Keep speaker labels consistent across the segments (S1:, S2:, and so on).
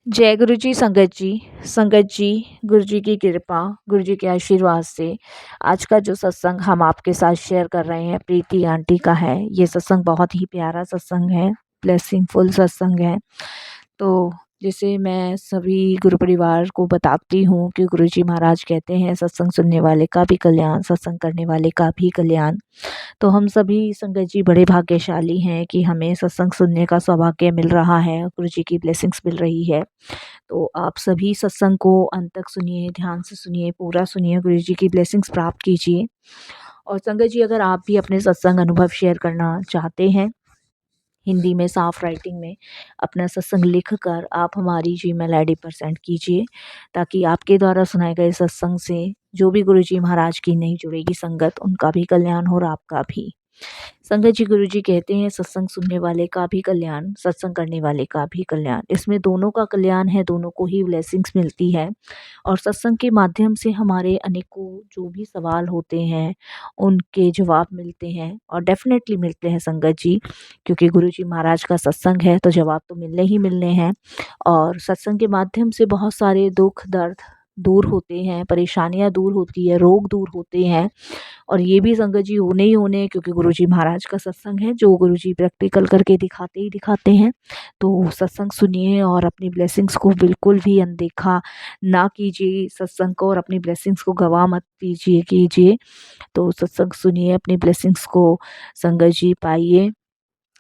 S1: जय गुरु जी संगत जी, गुरु जी की कृपा, गुरु जी के आशीर्वाद से आज का जो सत्संग हम आपके साथ शेयर कर रहे हैं प्रीति आंटी का है। ये सत्संग बहुत ही प्यारा सत्संग है, ब्लेसिंगफुल सत्संग है। तो जैसे मैं सभी गुरु परिवार को बताती हूँ कि गुरु जी महाराज कहते हैं सत्संग सुनने वाले का भी कल्याण, सत्संग करने वाले का भी कल्याण। तो हम सभी संगत जी बड़े भाग्यशाली हैं कि हमें सत्संग सुनने का सौभाग्य मिल रहा है, गुरु जी की ब्लेसिंग्स मिल रही है। तो आप सभी सत्संग को अंत तक सुनिए, ध्यान से सुनिए, पूरा सुनिए, गुरु जी की ब्लेसिंग्स प्राप्त कीजिए। और संगत जी, अगर आप भी अपने सत्संग अनुभव शेयर करना चाहते हैं हिंदी में साफ राइटिंग में, अपना सत्संग लिख कर आप हमारी जीमेल आईडी पर सेंड कीजिए, ताकि आपके द्वारा सुनाए गए सत्संग से जो भी गुरु जी महाराज की नहीं जुड़ेगी संगत, उनका भी कल्याण हो और आपका भी। संगत जी, गुरु जी कहते हैं सत्संग सुनने वाले का भी कल्याण, सत्संग करने वाले का भी कल्याण। इसमें दोनों का कल्याण है, दोनों को ही ब्लेसिंग्स मिलती है। और सत्संग के माध्यम से हमारे अनेकों जो भी सवाल होते हैं उनके जवाब मिलते हैं, और डेफिनेटली मिलते हैं संगत जी, क्योंकि गुरु जी महाराज का सत्संग है तो जवाब तो मिलने ही मिलने हैं। और सत्संग के माध्यम से बहुत सारे दुख दर्द दूर होते हैं, परेशानियां दूर होती है, रोग दूर होते हैं। और ये भी संगत जी होने ही होने, क्योंकि गुरुजी महाराज का सत्संग है जो गुरुजी प्रैक्टिकल करके दिखाते ही दिखाते हैं। तो सत्संग सुनिए और अपनी ब्लेसिंग्स को बिल्कुल भी अनदेखा ना कीजिए, सत्संग को और अपनी ब्लेसिंग्स को गवा मत कीजिए। तो सत्संग सुनिए, अपनी ब्लेसिंग्स को संगत जी पाइए।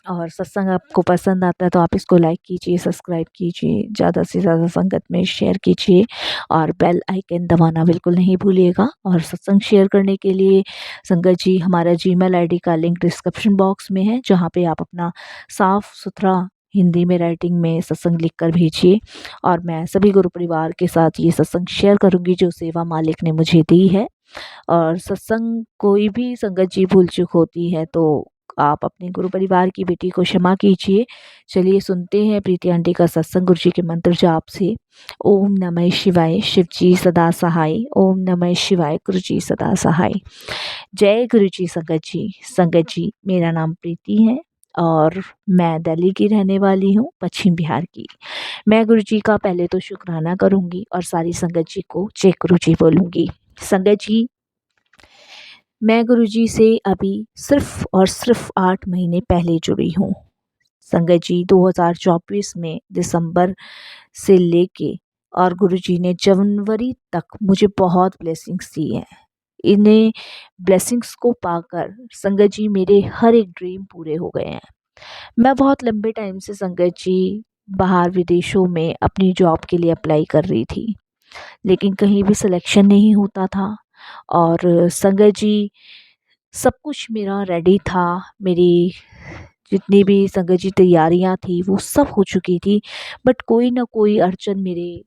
S1: और सत्संग आपको पसंद आता है तो आप इसको लाइक कीजिए, सब्सक्राइब कीजिए, ज़्यादा से ज़्यादा संगत में शेयर कीजिए, और बेल आइकन दबाना बिल्कुल नहीं भूलिएगा। और सत्संग शेयर करने के लिए संगत जी, हमारा जीमेल आईडी का लिंक डिस्क्रिप्शन बॉक्स में है, जहाँ पे आप अपना साफ सुथरा हिंदी में राइटिंग में सत्संग लिख कर भेजिए। और मैं सभी गुरु परिवार के साथ ये सत्संग शेयर करूँगी जो सेवा मालिक ने मुझे दी है। और सत्संग कोई भी संगत जी भूल चूक होती है तो आप अपने गुरु परिवार की बेटी को क्षमा कीजिए। चलिए सुनते हैं प्रीति आंटी का सत्संग गुरु जी के मंत्र जाप से। ओम नमः शिवाय, शिव जी सदा सहाय। ओम नमः शिवाय, गुरु जी सदा सहाय। जय गुरु जी संगत जी, मेरा नाम प्रीति है और मैं दिल्ली की रहने वाली हूँ, पश्चिम बिहार की। मैं गुरु जी का पहले तो शुक्राना करूँगी और सारी संगत जी को जय गुरु जी बोलूँगी। संगत जी, मैं गुरुजी से अभी सिर्फ और सिर्फ 8 महीने पहले जुड़ी हूँ। संगत जी, 2024 में दिसंबर से लेके और गुरुजी ने जनवरी तक मुझे बहुत ब्लेसिंग्स दी हैं। इन्हें ब्लेसिंग्स को पाकर संगत जी मेरे हर एक ड्रीम पूरे हो गए हैं। मैं बहुत लंबे टाइम से संगत जी बाहर विदेशों में अपनी जॉब के लिए अप्लाई कर रही थी, लेकिन कहीं भी सिलेक्शन नहीं होता था। और संगत जी, सब कुछ मेरा रेडी था, मेरी जितनी भी संगत जी तैयारियां थी वो सब हो चुकी थी, बट कोई ना कोई अड़चन मेरे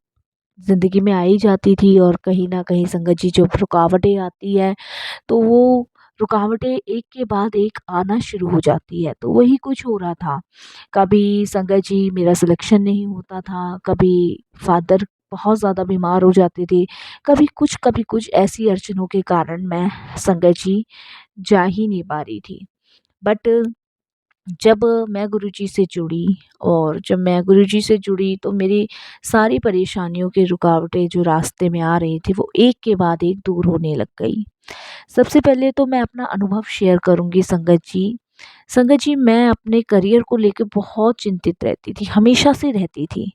S1: ज़िंदगी में आ ही जाती थी। और कहीं ना कहीं संगत जी जब रुकावटें आती है तो वो रुकावटें एक के बाद एक आना शुरू हो जाती है। तो वही कुछ हो रहा था, कभी संगत जी मेरा सिलेक्शन नहीं होता था, कभी फादर बहुत ज़्यादा बीमार हो जाते थे, कभी कुछ ऐसी अड़चनों के कारण मैं संगत जी जा ही नहीं पा रही थी। बट जब मैं गुरुजी से जुड़ी, और जब मैं गुरुजी से जुड़ी तो मेरी सारी परेशानियों की रुकावटें जो रास्ते में आ रही थी वो एक के बाद एक दूर होने लग गई। सबसे पहले तो मैं अपना अनुभव शेयर करूंगी संगत जी। संगत जी, मैं अपने करियर को लेकर बहुत चिंतित रहती थी, हमेशा से रहती थी,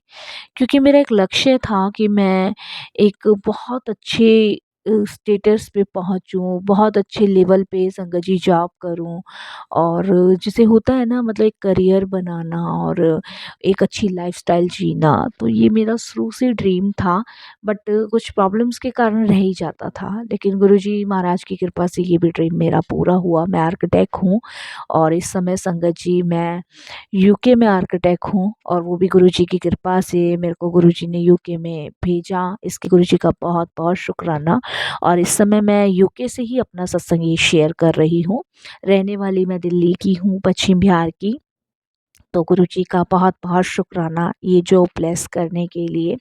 S1: क्योंकि मेरा एक लक्ष्य था कि मैं एक बहुत अच्छे स्टेटस पे पहुँचूँ, बहुत अच्छे लेवल पे संगत जी जॉब करूँ। और जैसे होता है ना, मतलब एक करियर बनाना और एक अच्छी लाइफ़स्टाइल जीना, तो ये मेरा शुरू से ड्रीम था। बट कुछ प्रॉब्लम्स के कारण रह ही जाता था, लेकिन गुरुजी महाराज की कृपा से ये भी ड्रीम मेरा पूरा हुआ। मैं आर्किटेक्ट हूँ और इस समय संगत जी मैं यूके में आर्किटेक्ट हूँ, और वो भी गुरुजी की कृपा से मेरे को गुरुजी ने यूके में भेजा। इसके गुरुजी का बहुत बहुत शुक्राना। और इस समय मैं यूके से ही अपना सत्संग ये शेयर कर रही हूँ। रहने वाली मैं दिल्ली की हूँ, पश्चिम बिहार की। तो गुरुजी का बहुत बहुत शुक्राना ये जो ब्लेस करने के लिए।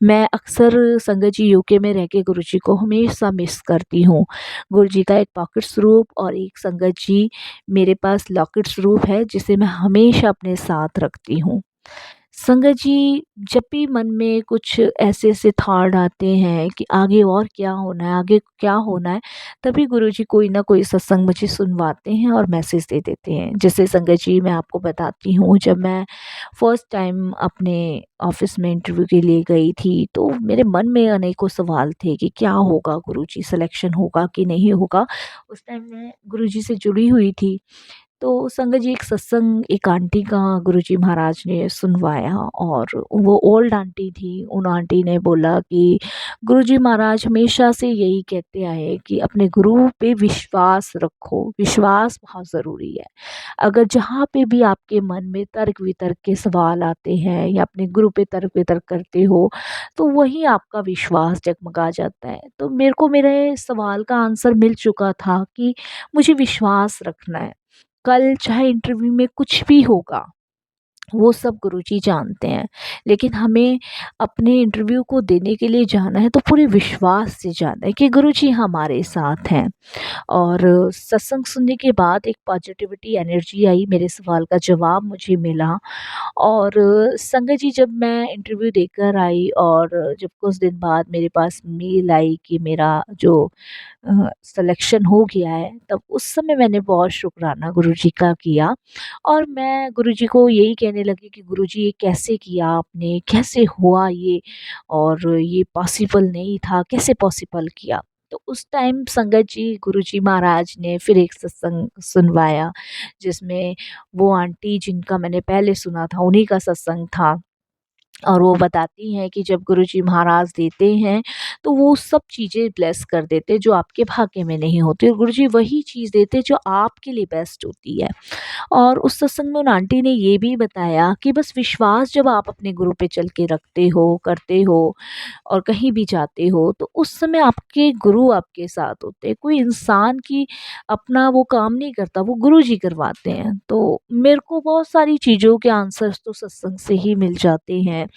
S1: मैं अक्सर संगत जी यूके में रह के गुरुजी को हमेशा मिस करती हूँ। गुरुजी का एक पॉकेट स्वरूप और एक संगत जी मेरे पास लॉकेट स्वरूप है, जिसे मैं हमेशा अपने साथ रखती हूँ। संगत जी, जब भी मन में कुछ ऐसे-ऐसे थॉट आते हैं कि आगे और क्या होना है, आगे क्या होना है, तभी गुरुजी कोई ना कोई सत्संग मुझे सुनवाते हैं और मैसेज दे देते हैं। जैसे संगत जी, मैं आपको बताती हूँ, जब मैं फर्स्ट टाइम अपने ऑफ़िस में इंटरव्यू के लिए गई थी, तो मेरे मन में अनेकों सवाल थे कि क्या होगा गुरुजी, सिलेक्शन होगा कि नहीं होगा? उस टाइम मैं गुरुजी से जुड़ी हुई थी। तो संगत जी, एक सत्संग एक आंटी का गुरुजी महाराज ने सुनवाया, और वो ओल्ड आंटी थी। उन आंटी ने बोला कि गुरुजी महाराज हमेशा से यही कहते आए हैं कि अपने गुरु पे विश्वास रखो, विश्वास बहुत ज़रूरी है। अगर जहाँ पे भी आपके मन में तर्क वितर्क के सवाल आते हैं या अपने गुरु पे तर्क वितर्क करते हो, तो वहीं आपका विश्वास जगमगा जाता है। तो मेरे को मेरे सवाल का आंसर मिल चुका था कि मुझे विश्वास रखना है। कल चाहे इंटरव्यू में कुछ भी होगा, वो सब गुरुजी जानते हैं। लेकिन हमें अपने इंटरव्यू को देने के लिए जाना है तो पूरे विश्वास से जाना है कि गुरुजी हमारे साथ हैं। और सत्संग सुनने के बाद एक पॉजिटिविटी एनर्जी आई, मेरे सवाल का जवाब मुझे मिला। और संगत जी, जब मैं इंटरव्यू देकर आई और जब कुछ दिन बाद मेरे पास मेल आई कि मेरा जो सिलेक्शन हो गया है, तब उस समय मैंने बहुत शुक्राना गुरुजी का किया। और मैं गुरुजी को यही कहने लगी कि गुरुजी, ये कैसे किया आपने? कैसे हुआ ये? और ये पॉसिबल नहीं था, कैसे पॉसिबल किया? तो उस टाइम संगत जी, गुरुजी महाराज ने फिर एक सत्संग सुनवाया, जिसमें वो आंटी जिनका मैंने पहले सुना था, उन्हीं का सत्संग था। और वो बताती हैं कि जब गुरुजी महाराज देते हैं, तो वो सब चीज़ें ब्लेस कर देते हैं जो आपके भाग्य में नहीं होती, और गुरुजी वही चीज़ देते हैं जो आपके लिए बेस्ट होती है। और उस सत्संग में उन आंटी ने ये भी बताया कि बस विश्वास जब आप अपने गुरु पे चल के रखते हो, करते हो और कहीं भी जाते हो, तो उस समय आपके गुरु आपके साथ होते हैं। कोई इंसान की अपना वो काम नहीं करता, वो गुरुजी करवाते हैं। तो मेरे को बहुत सारी चीज़ों के आंसर्स तो सत्संग से ही मिल जाते हैं।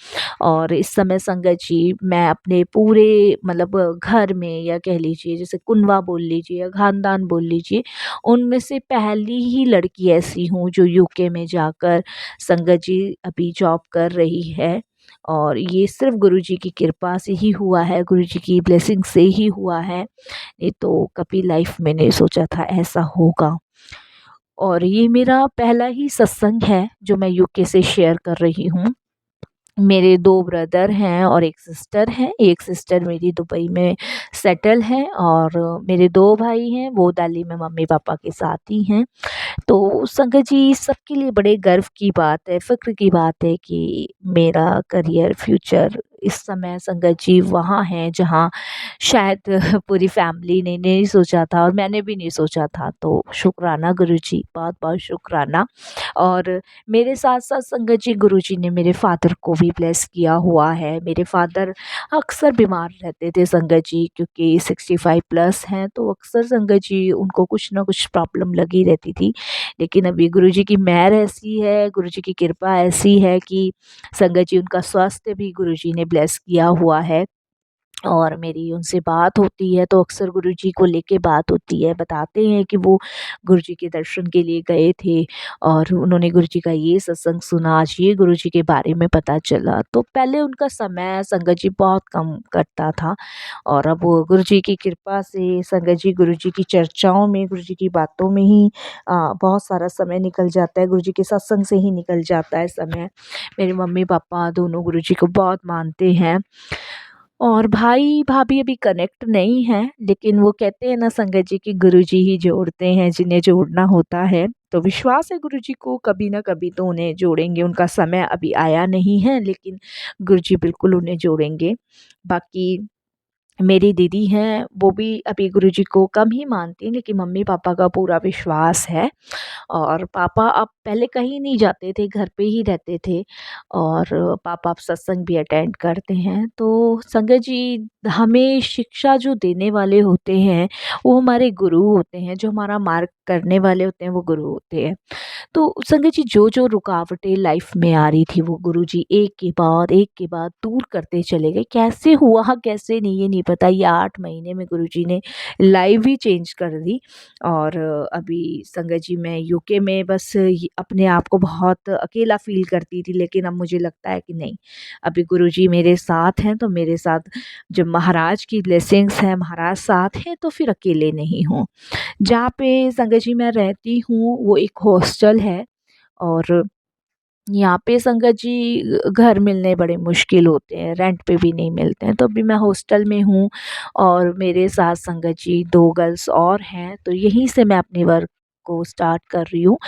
S1: और इस समय संगत जी, मैं अपने पूरे मतलब घर में, या कह लीजिए जैसे कुनवा बोल लीजिए या खानदान बोल लीजिए, उनमें से पहली ही लड़की ऐसी हूँ जो यूके में जाकर संगत जी अभी जॉब कर रही है। और ये सिर्फ गुरुजी की कृपा से ही हुआ है, गुरुजी की ब्लेसिंग से ही हुआ है। ये तो कभी लाइफ में नहीं सोचा था ऐसा होगा। और ये मेरा पहला ही सत्संग है जो मैं यूके से शेयर कर रही हूँ। मेरे 2 ब्रदर हैं और 1 सिस्टर है। एक सिस्टर मेरी दुबई में सेटल है, और मेरे 2 भाई हैं, वो दिल्ली में मम्मी-पापा के साथ ही हैं। तो संगत जी, सबके लिए बड़े गर्व की बात है, फ़क्र की बात है कि मेरा करियर, फ्यूचर इस समय संगत जी वहाँ है जहाँ शायद पूरी फैमिली ने नहीं सोचा था, और मैंने भी नहीं सोचा था। तो शुक्राना गुरुजी, बहुत-बहुत शुक्राना। और मेरे साथ-साथ संगत जी, गुरुजी ने मेरे फ़ादर को भी ब्लेस किया हुआ है। मेरे फ़ादर अक्सर बीमार रहते थे संगत जी, क्योंकि 65 प्लस हैं, तो अक्सर संगत जी उनको कुछ ना कुछ प्रॉब्लम लगी रहती थी। लेकिन अभी गुरुजी की मेहर ऐसी है, गुरुजी की कृपा ऐसी है कि संगत जी, उनका स्वास्थ्य भी गुरुजी ने ब्लेस किया हुआ है। और मेरी उनसे बात होती है तो अक्सर गुरुजी को लेके बात होती है। बताते हैं कि वो गुरुजी के दर्शन के लिए गए थे और उन्होंने गुरुजी का ये सत्संग सुना, आज ये गुरुजी के बारे में पता चला। तो पहले उनका समय संगत जी बहुत कम कटता था, और अब वो गुरुजी की कृपा से संगत जी, गुरुजी की चर्चाओं में, गुरुजी की बातों में ही बहुत सारा समय निकल जाता है, गुरुजी के सत्संग से ही निकल जाता है समय। मेरे मम्मी-पापा दोनों गुरुजी को बहुत मानते हैं, और भाई-भाभी अभी कनेक्ट नहीं हैं, लेकिन वो कहते हैं ना संगत जी कि गुरुजी ही जोड़ते हैं जिन्हें जोड़ना होता है। तो विश्वास है गुरुजी को कभी न कभी तो उन्हें जोड़ेंगे, उनका समय अभी आया नहीं है, लेकिन गुरुजी बिल्कुल उन्हें जोड़ेंगे। बाकी मेरी दीदी हैं, वो भी अभी गुरुजी को कम ही मानती हैं, लेकिन मम्मी-पापा का पूरा विश्वास है। और पापा अब पहले कहीं नहीं जाते थे, घर पे ही रहते थे, और पापा अब सत्संग भी अटेंड करते हैं। तो संगत जी, हमें शिक्षा जो देने वाले होते हैं, वो हमारे गुरु होते हैं, जो हमारा मार्ग करने वाले होते हैं, वो गुरु होते हैं। तो संगत जी, जो-जो रुकावटें लाइफ में आ रही थी, वो गुरुजी एक के बाद दूर करते चले गए। कैसे हुआ, कैसे नहीं, ये नहीं पता। ये 8 महीने में गुरुजी ने लाइफ ही चेंज कर दी। और अभी संगत जी, मैं यूके में बस अपने आप को बहुत अकेला फ़ील करती थी, लेकिन अब मुझे लगता है कि नहीं, अभी गुरुजी मेरे साथ हैं तो मेरे साथ जब महाराज की ब्लेसिंग्स हैं, महाराज साथ हैं तो फिर अकेले नहीं हूँ। जहाँ पे संगत जी मैं रहती हूँ वो एक हॉस्टल है, और यहाँ पे संगत जी घर मिलने बड़े मुश्किल होते हैं, रेंट पे भी नहीं मिलते हैं, तो अभी मैं हॉस्टल में हूँ और मेरे साथ संगत जी 2 गर्ल्स और हैं, तो यहीं से मैं अपनी वर्क को स्टार्ट कर रही हूँ।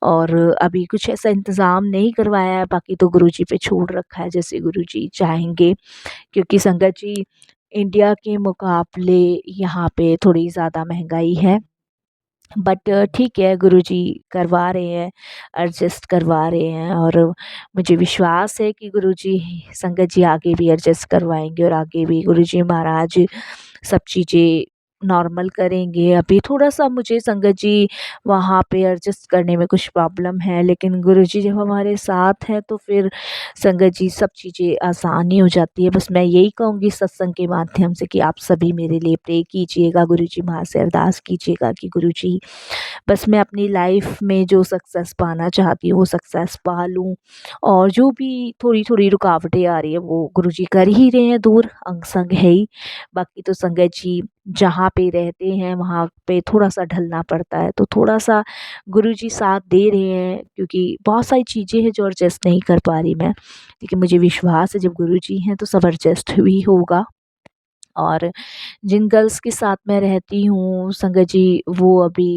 S1: और अभी कुछ ऐसा इंतज़ाम नहीं करवाया है, बाकी तो गुरुजी पे छोड़ रखा है, जैसे गुरुजी चाहेंगे, क्योंकि संगत जी इंडिया के मुकाबले यहाँ पे थोड़ी ज़्यादा महँगाई है। बट ठीक है, गुरुजी करवा रहे हैं, एडजस्ट करवा रहे हैं, और मुझे विश्वास है कि गुरुजी संगत जी आगे भी एडजस्ट करवाएँगे और आगे भी गुरुजी महाराज सब चीज़ें नॉर्मल करेंगे। अभी थोड़ा-सा मुझे संगत जी वहाँ पे एडजस्ट करने में कुछ प्रॉब्लम है, लेकिन गुरुजी जब हमारे साथ हैं तो फिर संगत जी सब चीज़ें आसान ही हो जाती है। बस मैं यही कहूँगी सत्संग के माध्यम से कि आप सभी मेरे लिए प्रे कीजिएगा, गुरुजी महाराज से अरदास कीजिएगा कि गुरुजी बस मैं अपनी लाइफ में जो सक्सेस पाना चाहती हूँ वो सक्सेस पा लूँ, और जो भी थोड़ी-थोड़ी रुकावटें आ रही है वो गुरुजी कर ही रहे हैं दूर, अंग संग है ही। बाकी तो संगत जी जहाँ पे रहते हैं वहाँ पे थोड़ा-सा ढलना पड़ता है, तो थोड़ा-सा गुरुजी साथ दे रहे हैं, क्योंकि बहुत सारी चीज़ें हैं जो एडजस्ट नहीं कर पा रही मैं। लेकिन मुझे विश्वास है जब गुरुजी हैं तो सब एडजस्ट भी होगा। और जिन गर्ल्स के साथ मैं रहती हूँ संगत जी वो अभी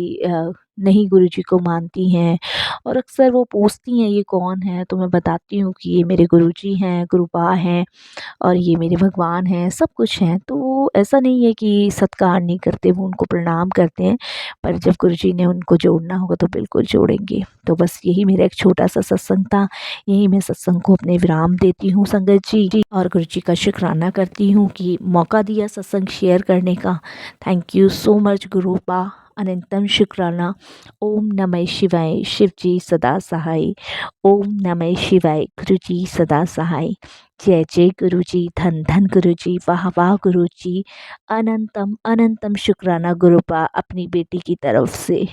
S1: नहीं गुरुजी को मानती हैं, और अक्सर वो पूछती हैं ये कौन है, तो मैं बताती हूँ कि ये मेरे गुरुजी हैं, गुरुपा हैं, और ये मेरे भगवान हैं, सब कुछ हैं। तो वो ऐसा नहीं है कि सत्कार नहीं करते, वो उनको प्रणाम करते हैं, पर जब गुरुजी ने उनको जोड़ना होगा तो बिल्कुल जोड़ेंगे। तो बस यही मेरा एक छोटा-सा सत्संग था, यहीं मैं सत्संग को अपने विराम देती हूँ संगत जी, और गुरुजी का शुक्राना करती हूँ कि मौका दिया सत्संग शेयर करने का। थैंक यू सो मच गुरुपा, अनंतम शुक्राना। ओम नमः शिवाय, शिव जी सदा सहाय। ओम नमः शिवाय, गुरु जी सदा सहाय। जय जय गुरु जी, धन धन गुरु जी, वाह वाह गुरु जी। अनंतम अनंतम शुक्राना गुरुपा अपनी बेटी की तरफ से।